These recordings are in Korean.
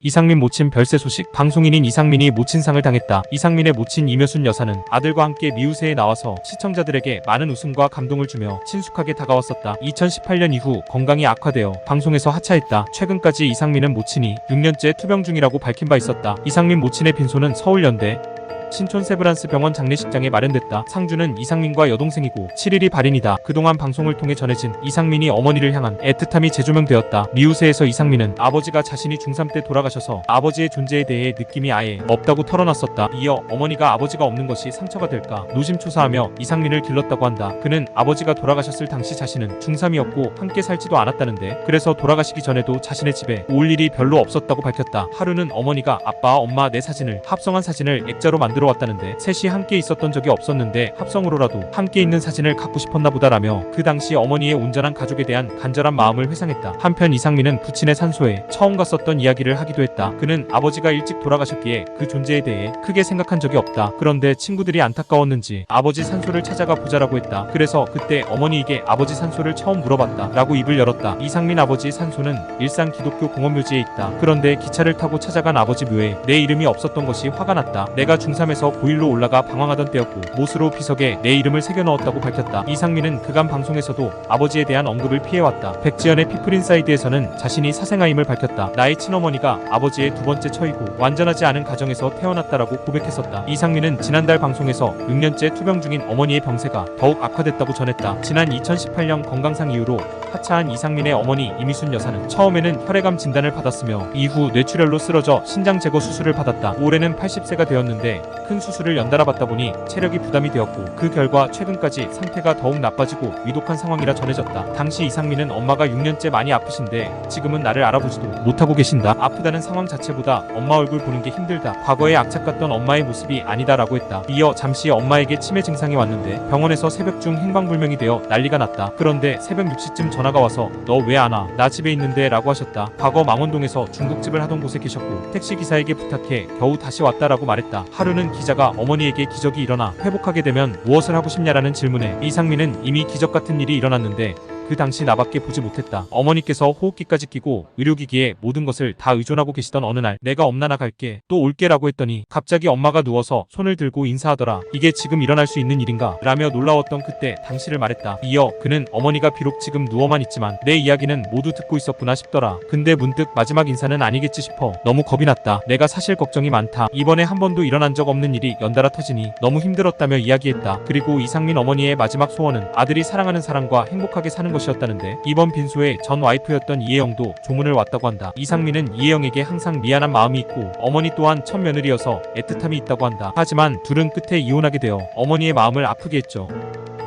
이상민 모친 별세 소식. 방송인인 이상민이 모친상을 당했다. 이상민의 모친 이묘순 여사는 아들과 함께 미우새에 나와서 시청자들에게 많은 웃음과 감동을 주며 친숙하게 다가왔었다. 2018년 이후 건강이 악화되어 방송에서 하차했다. 최근까지 이상민은 모친이 6년째 투병 중이라고 밝힌 바 있었다. 이상민 모친의 빈소는 서울연대 신촌 세브란스 병원 장례식장에 마련됐다. 상주는 이상민과 여동생이고 7일이 발인이다. 그동안 방송을 통해 전해진 이상민이 어머니를 향한 애틋함이 재조명되었다. 미우새에서 이상민은 아버지가 자신이 중3 때 돌아가셔서 아버지의 존재에 대해 느낌이 아예 없다고 털어놨었다. 이어 어머니가 아버지가 없는 것이 상처가 될까 노심초사하며 이상민을 길렀다고 한다. 그는 아버지가 돌아가셨을 당시 자신은 중3이었고 함께 살지도 않았다는데 그래서 돌아가시기 전에도 자신의 집에 올 일이 별로 없었다고 밝혔다. 하루는 어머니가 아빠, 엄마 내 사진을 합성한 사진을 액자로 만들어 왔다는데 셋이 함께 있었던 적이 없었는데 합성으로라도 함께 있는 사진을 갖고 싶었나 보다라며 그 당시 어머니의 온전한 가족에 대한 간절한 마음을 회상했다. 한편 이상민은 부친의 산소에 처음 갔었던 이야기를 하기도 했다. 그는 아버지가 일찍 돌아가셨기에 그 존재에 대해 크게 생각한 적이 없다. 그런데 친구들이 안타까웠는지 아버지 산소를 찾아가 보자라고 했다. 그래서 그때 어머니에게 아버지 산소를 처음 물어봤다 라고 입을 열었다. 이상민 아버지 산소는 일산 기독교 공원묘지에 있다. 그런데 기차를 타고 찾아간 아버지 묘에 내 이름이 없었던 것이 화가 났다. 내가 중3에서 고일로 올라가 방황하던 때였고 못으로 비석에 내 이름을 새겨 넣었다고 밝혔다. 이상민은 그간 방송에서도 아버지에 대한 언급을 피해왔다. 백지연의 피플인사이드에서는 자신이 사생아임을 밝혔다. 나의 친어머니가 아버지의 두 번째 처이고 완전하지 않은 가정에서 태어났다라고 고백했었다. 이상민은 지난달 방송에서 6년째 투병 중인 어머니의 병세가 더욱 악화됐다고 전했다. 지난 2018년 건강상 이후로 하차한 이상민의 어머니 이미순 여사는 처음에는 혈액암 진단을 받았으며 이후 뇌출혈로 쓰러져 신장 제거 수술을 받았다. 올해는 80세가 되었는데 큰 수술을 연달아 받다 보니 체력이 부담이 되었고 그 결과 최근까지 상태가 더욱 나빠지고 위독한 상황이라 전해졌다. 당시 이상민은 엄마가 6년째 많이 아프신데 지금은 나를 알아보지도 못하고 계신다. 아프다는 상황 자체보다 엄마 얼굴 보는 게 힘들다. 과거에 악착같던 엄마의 모습이 아니다라고 했다. 이어 잠시 엄마에게 치매 증상이 왔는데 병원에서 새벽 중 행방불명이 되어 난리가 났다. 그런데 새벽 6시쯤 전화가 와서 너 왜 안 와? 나 집에 있는데 라고 하셨다. 과거 망원동에서 중국집을 하던 곳에 계셨고 택시기사에게 부탁해 겨우 다시 왔다라고 말했다. 하루는 기자가 어머니에게 기적이 일어나 회복하게 되면 무엇을 하고 싶냐라는 질문에 이상민은 이미 기적 같은 일이 일어났는데 그 당시 나밖에 보지 못했다. 어머니께서 호흡기까지 끼고 의료기기에 모든 것을 다 의존하고 계시던 어느 날 내가 엄마 나갈게 또 올게 라고 했더니 갑자기 엄마가 누워서 손을 들고 인사하더라. 이게 지금 일어날 수 있는 일인가? 라며 놀라웠던 그때 당시를 말했다. 이어 그는 어머니가 비록 지금 누워만 있지만 내 이야기는 모두 듣고 있었구나 싶더라. 근데 문득 마지막 인사는 아니겠지 싶어 너무 겁이 났다. 내가 사실 걱정이 많다. 이번에 한 번도 일어난 적 없는 일이 연달아 터지니 너무 힘들었다며 이야기했다. 그리고 이상민 어머니의 마지막 소원은 아들이 사랑하는 사람과 행복하게 사는 것이었다는데 이번 빈소에 전 와이프였던 이혜영도 조문을 왔다고 한다. 이상민은 이혜영에게 항상 미안한 마음이 있고 어머니 또한 첫 며느리여서 애틋함이 있다고 한다. 하지만 둘은 끝에 이혼하게 되어 어머니의 마음을 아프게 했죠.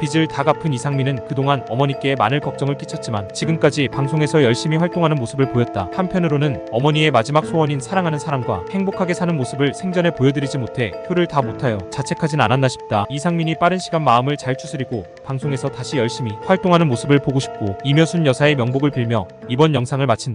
빚을 다 갚은 이상민은 그동안 어머니께 많은 걱정을 끼쳤지만 지금까지 방송에서 열심히 활동하는 모습을 보였다. 한편으로는 어머니의 마지막 소원인 사랑하는 사람과 행복하게 사는 모습을 생전에 보여드리지 못해 표를 다 못하여 자책하진 않았나 싶다. 이상민이 빠른 시간 마음을 잘 추스리고 방송에서 다시 열심히 활동하는 모습을 보고 싶고 이묘순 여사의 명복을 빌며 이번 영상을 마친다.